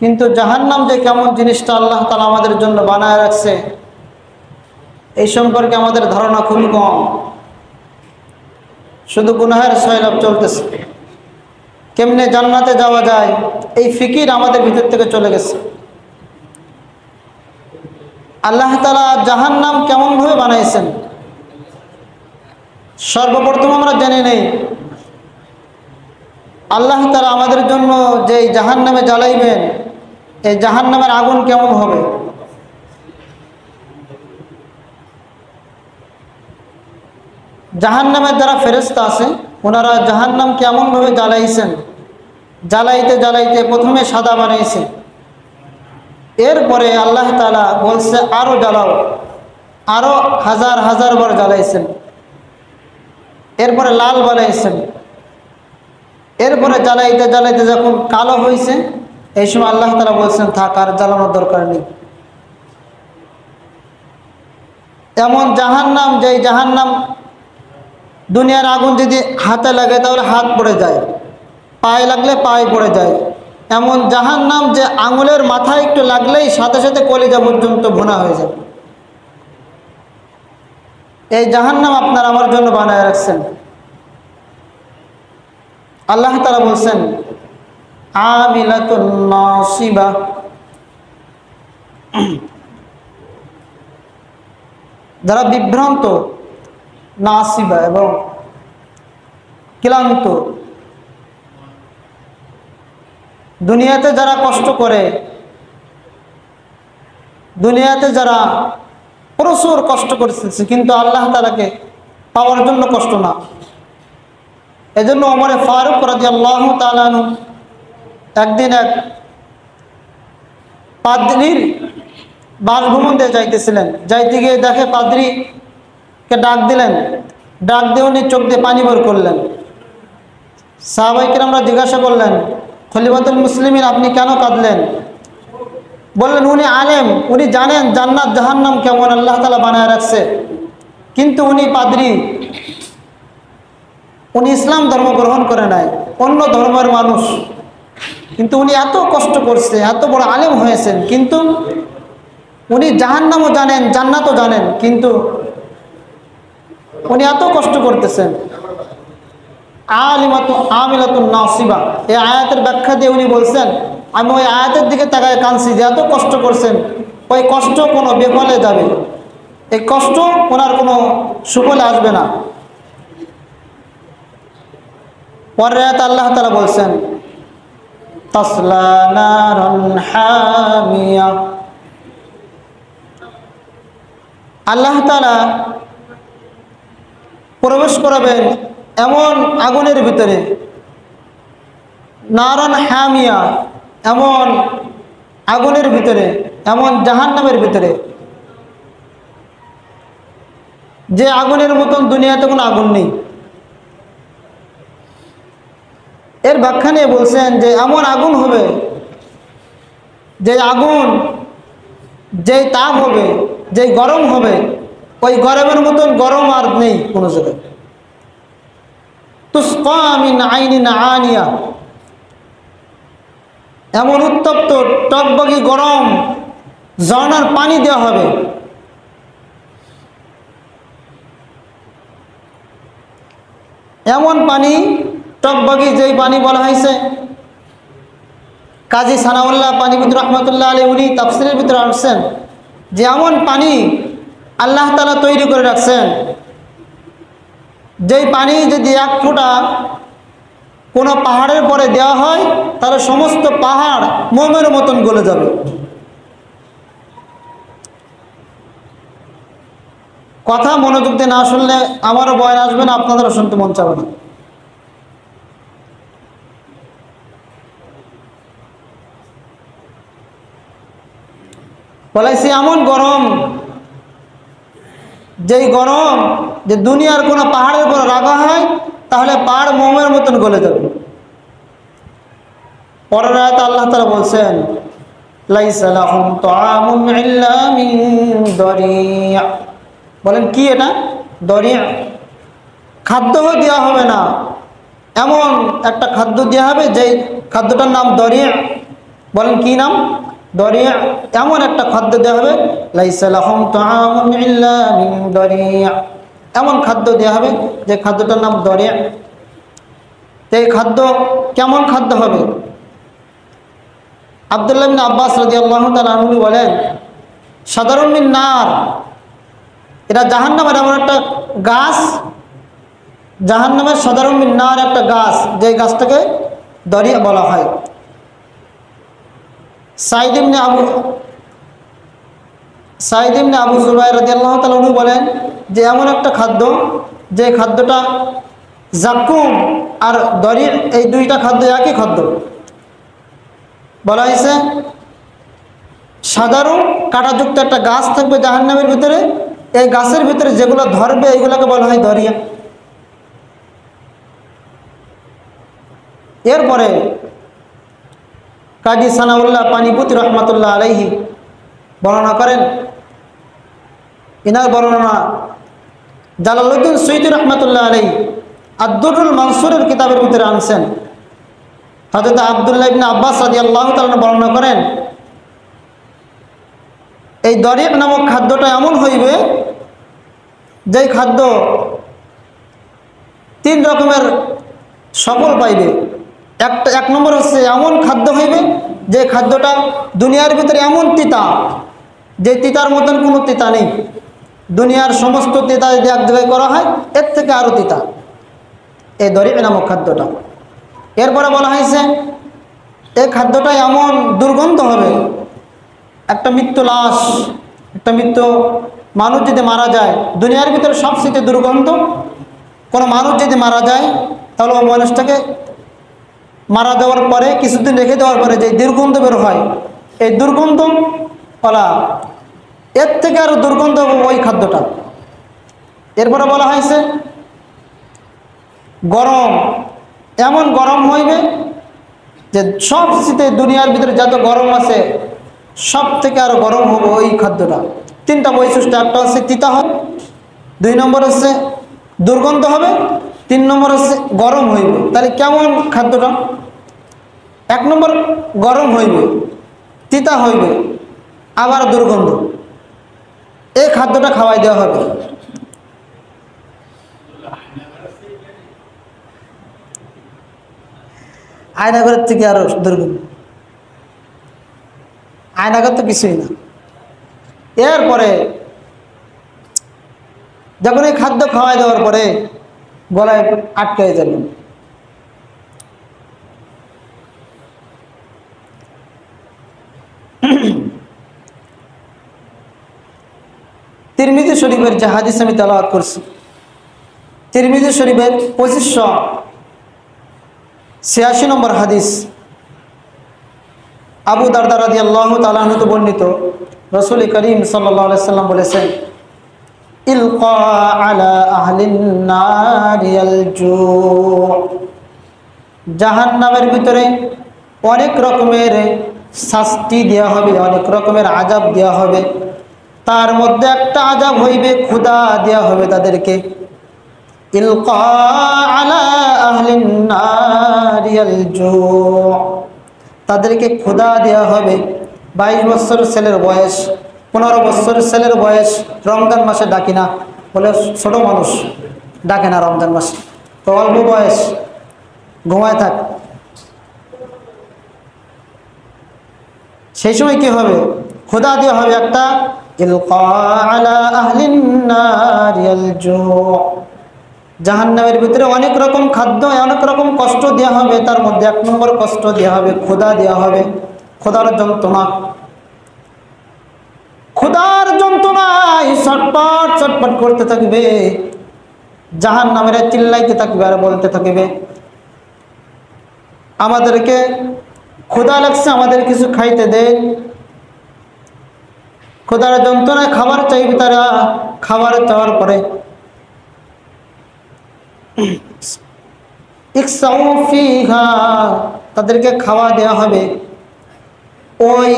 কিন্তু জাহান্নাম যে কেমন জিনিসটা আল্লাহ তাআলা আমাদের জন্য বানায় রাখছে এই সম্পর্কে আমাদের ধারণা খুবই কম। শুধু গুনাহের সয়লাব চলতেছে। কেমনে জান্নাতে যাওয়া যায় এই ফিকির আমাদের ভিতর থেকে চলে গেছে। আল্লাহ তাআলা জাহান্নাম কেমনভাবে বানাইছেন সর্বপ্রথম আমরা জেনে নেই। আল্লাহ তাআলা আমাদের জন্য যে জাহান্নামে জ্বালাইবেন এই জাহান্নামের আগুন কেমন হবে। জাহান্নামের যারা ফেরেশতা আছে ওনারা জাহান্নাম কেমনভাবে জ্বালাইছেন, জ্বালাইতে জ্বালাইতে প্রথমে সাদা বানাইছে, এরপরে আল্লাহ তাআলা বলছে আরো জ্বালাও, আরো হাজার হাজার বার জ্বালাইছেন, এরপরে লাল বানাইছেন, এরপরে জ্বালাইতে জ্বালাইতে যখন কালো হয়েছে এই সময় আল্লাহ তাআলা বলছেন থাক, আর জ্বালানোর দরকার নেই। এমন জাহান্নাম যেই জাহান্নাম দুনিয়ার আগুন যদি হাতে লাগে তাহলে হাত পড়ে যায়, পায়ে লাগলে পায়ে পড়ে যায়। এমন জাহান্নাম যে আঙুলের মাথায় একটু লাগলেই সাথে সাথে কলিজা পর্যন্ত ভুনা হয়ে যায়। এই জাহান্নাম আপনার আমার জন্য বানায় রাখছেন। আল্লাহ তাআলা বলছেন আমিলাতুন নাসিবা, যারা বিভ্রান্ত, নাসিবা এবং ক্লান্ত, দুনিয়াতে যারা কষ্ট করে, দুনিয়াতে যারা প্রচুর কষ্ট করতেছে কিন্তু আল্লাহ তাআলাকে পাওয়ার জন্য কষ্ট না। এজন্য ওমর ফারুক রাদিয়াল্লাহু তাআলা আনহু একদিন এক পাদ্রীর বাসভবন দিয়ে যাইতেছিলেন, যাইতে গিয়ে দেখে পাদ্রীকে ডাক দিলেন, ডাক দিয়ে উনি চোখ দিয়ে পানি বের করলেন। সাহাবায়ে কেরামরা জিজ্ঞাসা করলেন খলিফাতুল মুসলিমিন আপনি কেন কাঁদলেন? বললেন উনি আলেম, উনি জানেন জান্নাত জাহান্নাম কেমন আল্লাহ তাআলা বানায় রাখছে, কিন্তু উনি পাদ্রী, উনি ইসলাম ধর্ম গ্রহণ করে নাই, অন্য ধর্মের মানুষ, কিন্তু উনি এত কষ্ট করছে, এত বড় আলেম হয়েছেন, কিন্তু উনি জাহান্নামও জানেন জান্নাতও জানেন, কিন্তু উনি এত কষ্ট করতেছেন। আমিলাতুন নাসিবা এই আয়াতের ব্যাখ্যা দিয়ে উনি বলছেন আমি ওই আয়াতের দিকে তাকায় কাঁদছি যে এত কষ্ট করছেন, ওই কষ্ট কোনো বিফলে যাবে, এই কষ্ট ওনার কোনো সুফলে আসবে না। পরের আয়াতে আল্লাহ তাআলা বলছেন তাসলা নারান হামিয়া, আল্লাহ তাআলা প্রবেশ করাবেন এমন আগুনের ভিতরে, নারান হামিয়া এমন আগুনের ভিতরে, এমন জাহান্নামের ভিতরে যে আগুনের মতন দুনিয়াতে কোনো আগুন নেই। এর ব্যাখ্যা নিয়ে বলছেন যে এমন আগুন হবে, যে আগুন যেই তাপ হবে, যেই গরম হবে, ওই গরমের মতন গরম আর নেই কোনো জায়গায়। তুসকা মিন আইনিন আনিয়া, এমন উত্তপ্ত টকবগি গরম ঝর্ণার পানি দেওয়া হবে। এমন পানি টকবগি, যেই পানি বলা হয়েছে কাজী সানাউল্লাহ পানিবিদ রহমতুল্লাহ আলাইহি উনি তাফসীরের ভিতরে আসছেন যে এমন পানি আল্লাহ তাআলা তৈরি করে রাখছেন, যেই পানি যদি এক ফোঁটা কোনো পাহাড়ের পরে দেওয়া হয় তাহলে সমস্ত পাহাড় মোমের মতন গলে যাবে। কথা মনোযোগ দিয়ে না শুনলে আমারও ভয় আসবে না, আপনাদেরও শুনতে মন চাবে না। বলাইছি এমন গরম, যেই গরম যে দুনিয়ার কোনো পাহাড়ের উপর রাখা হয় তাহলে পাহাড় মোমের মতন গলে যাবে। পরের আয়াতে আল্লাহ তাআলা বলছেন লাইসা লাহুম তাআমুন ইল্লা মিন দরিয়া, বলেন কি এটা? দরিয়া, খাদ্য দেওয়া হবে না, এমন একটা খাদ্য দেওয়া হবে যেই খাদ্যটার নাম দরিয়া। বলেন কি নাম? দরিয়া। এমন একটা খাদ্য দেওয়া হবে, লাইসা লাহুম তাআমুন ইল্লা মিন দরিয়া, এমন খাদ্য দেওয়া হবে যে খাদ্যটার নাম দরিয়া। তো এই খাদ্য কেমন খাদ্য হবে? আব্দুল্লাহ ইবনে আব্বাস রাদিয়াল্লাহু তাআলা আনহু বলেন, সাধারণ মিন নার, এটা জাহান্নামের এমন একটা গাছ, জাহান্নামের সাধারণ মিন নার একটা গাছ, যে গাছটাকে দরিয়া বলা হয়। সাঈদ ইবনে আবু যুবাইর রাদিয়াল্লাহু তাআলা আনহু বলেন যে এমন একটা খাদ্য, যে খাদ্যটা জাকুম আর দরিয়া, এই দুইটা খাদ্য একই খাদ্য। বলা হয়েছে সাধারণ কাঁটাযুক্ত একটা গাছ থাকবে জাহান্নামের ভিতরে, এই গাছের ভিতরে যেগুলো ধরবে এইগুলোকে বলা হয় দরিয়া। এরপরে কাজী সানাউল্লাহ পানিপতি রহমাতুল্লাহ আলাইহি বর্ণনা করেন, ইনার বর্ণনা জালালউদ্দিন সুয়ুতী রহমাতুল্লাহ আলাইহি আদ-দুররুল মানসুরের কিতাবের ভিতরে আনছেন। হযরত আব্দুল্লাহ ইবনে আব্বাস রাদিয়াল্লাহু তাআলা বর্ণনা করেন, এই দরিয়া নামক খাদ্যটা এমন হইবে যে খাদ্য 3 রকমের সফল পাইবে। এক নম্বর হচ্ছে এমন খাদ্য হইবে যে খাদ্যটা দুনিয়ার ভিতরে এমন তিতা, যে তিতার মতন কোনো তিতা নেই। দুনিয়ার সমস্ত তিতা যদি এক জায়গায় করা হয়, এর থেকে আরও তিতা এই দরিয়া নামক খাদ্যটা। এরপরে বলা হয়েছে এই খাদ্যটা এমন দুর্গন্ধ হবে, একটা মৃত্যু লাশ, একটা মৃত্যু মানুষ যদি মারা যায়, দুনিয়ার ভিতরে সবচেয়ে দুর্গন্ধ, কোনো মানুষ যদি মারা যায় তাহলে ওই মানুষটাকে মারা দেওয়ার পরে কিছুদিন রেখে দেওয়ার পরে যে দুর্গন্ধ বের হয়, এই দুর্গন্ধ বলা, এর থেকে আরও দুর্গন্ধ হবে ওই খাদ্যটা। এরপরে বলা হয়েছে গরম, এমন গরম হইবে যে সবচেয়ে দুনিয়ার ভিতরে যত গরম আছে সব থেকে আরো গরম হবে ওই খাদ্যটা। 3টা বৈশিষ্ট্য, একটা হচ্ছে তিতা হবে, 2 নম্বর হচ্ছে দুর্গন্ধ হবে, 3 নম্বর হচ্ছে গরম হইবে। তাহলে কেমন খাদ্যটা? 1 নম্বর গরম হইবে, তিতা হইবে, আবার দুর্গন্ধ, এই খাদ্যটা খাওয়াই দেওয়া হবে। আয়নাঘরের থেকে আরো দুর্গন্ধ, আয়নাঘর তো কিছুই না। এরপরে যখন এই খাদ্য খাওয়াই দেওয়ার পরে গলায় আটকে যাবে, তিরমিজি শরীফের যে হাদিস আমি তেলাওয়াত করছি, তিরমিজি শরীফের 2586 নম্বর হাদিস, আবু দারদা রাদিয়াল্লাহু তাআলা আনহু বর্ণিত, রাসূল করিম সাল্লাল্লাহু আলাইহি সাল্লাম বলেছেন, ইলকা আলা আহলিন নারিয়াল জু, জাহান্নামের ভিতরে অনেক রকমের শাস্তি দেওয়া হবে, অনেক রকমের আযাব দেওয়া হবে। তার মধ্যে একটা আযাব হইবে ক্ষুধা দেওয়া হবে তাদেরকে। ইলকা আলা আহলিন নারিয়াল জু, তাদেরকে ক্ষুধা দেওয়া হবে। 22 বছরের ছেলের বয়স, 15 বছরের ছেলের বয়স রমজান মাসে ডাকি না, বলে ছোট মানুষ ডাকে না রমজান মাসে, তো অল্প বয়স ঘুমায় থাক। সেই সময় কি হবে? ক্ষুধা দেওয়া হবে একটা, ইলকা আলা আহলিন নারিয়াল জু, জাহান্নামের ভিতরে অনেক রকম খাদ্য, অনেক রকম কষ্ট দেওয়া হবে। তার মধ্যে 1 নম্বর কষ্ট দেওয়া হবে ক্ষুধা দেওয়া হবে, ক্ষুধার যন্ত্রণা। ক্ষুধার যন্ত্রণায় ছটপট ছটপট করতে থাকবে, জাহান্নামের চিল্লাইতে থাকবে আর বলতে থাকবে, আমাদেরকে ক্ষুধা লাগছে, আমাদের কিছু খাইতে দেন। ক্ষুধার যন্ত্রণায় খাবার চাইবে তারা, খাবার চাওয়ার পরে ইকসাউ ফিহা, তাদেরকে খাওয়া দেওয়া হবে। ওই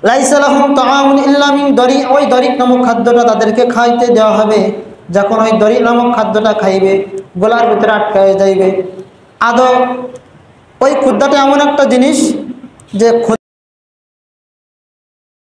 লাইসা লাহুম তাআমুন ইল্লা মিন দরি, ওই দরিক নামক খাদ্যটা তাদেরকে খাইতে দেওয়া হবে। যখন ওই দরিক নামক খাদ্যটা খাইবে, গলার ভিতরে আটকায় যাইবে। আদৌ ওই ক্ষুদ্রাটা এমন একটা জিনিস যে